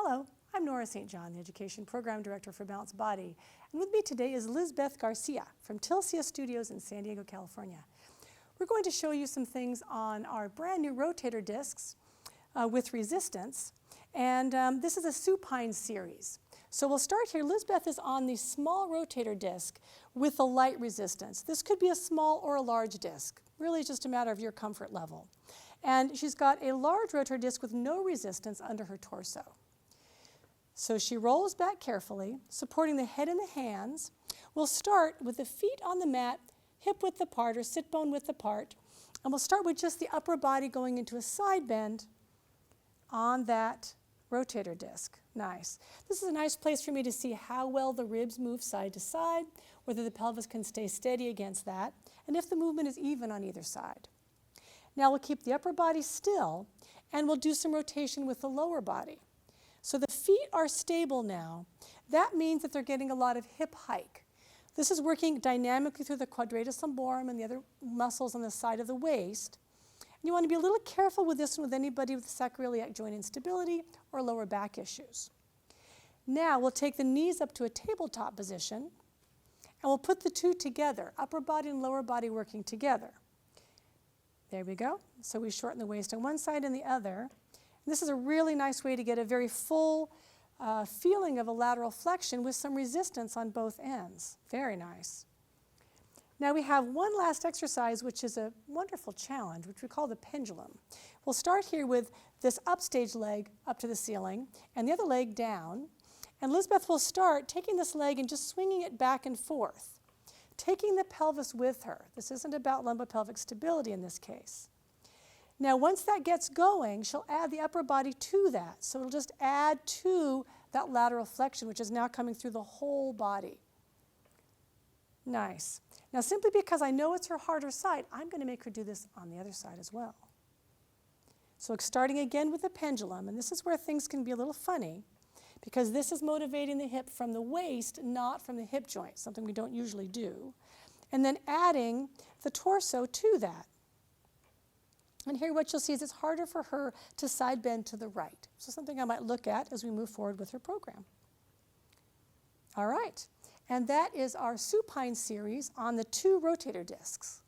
Hello, I'm Nora St. John, the Education Program Director for Balanced Body. And with me today is Lizbeth Garcia from Tilcia Studios in San Diego, California. We're going to show you some things on our brand new rotator discs with resistance. And this is a supine series. So we'll start here. Lizbeth is on the small rotator disc with a light resistance. This could be a small or a large disc. Really just a matter of your comfort level. And she's got a large rotator disc with no resistance under her torso. So she rolls back carefully, supporting the head and the hands. We'll start with the feet on the mat, hip width apart or sit bone width apart. And we'll start with just the upper body going into a side bend on that rotator disc. Nice. This is a nice place for me to see how well the ribs move side to side, whether the pelvis can stay steady against that, and if the movement is even on either side. Now we'll keep the upper body still, and we'll do some rotation with the lower body. So the feet are stable now. That means that they're getting a lot of hip hike. This is working dynamically through the quadratus lumborum and the other muscles on the side of the waist. And you want to be a little careful with this one with anybody with sacroiliac joint instability or lower back issues. Now we'll take the knees up to a tabletop position, and we'll put the two together, upper body and lower body working together. There we go. So we shorten the waist on one side and the other. And this is a really nice way to get a very full feeling of a lateral flexion with some resistance on both ends. Very nice. Now we have one last exercise, which is a wonderful challenge, which we call the pendulum. We'll start here with this upstage leg up to the ceiling and the other leg down. And Lizbeth will start taking this leg and just swinging it back and forth, taking the pelvis with her. This isn't about lumbopelvic stability in this case. Now once that gets going, she'll add the upper body to that. So it'll just add to that lateral flexion, which is now coming through the whole body. Nice. Now simply because I know it's her harder side, I'm going to make her do this on the other side as well. So starting again with the pendulum, and this is where things can be a little funny, because this is motivating the hip from the waist, not from the hip joint, something we don't usually do. And then adding the torso to that. And here what you'll see is it's harder for her to side bend to the right. So something I might look at as we move forward with her program. All right. And that is our supine series on the two rotator discs.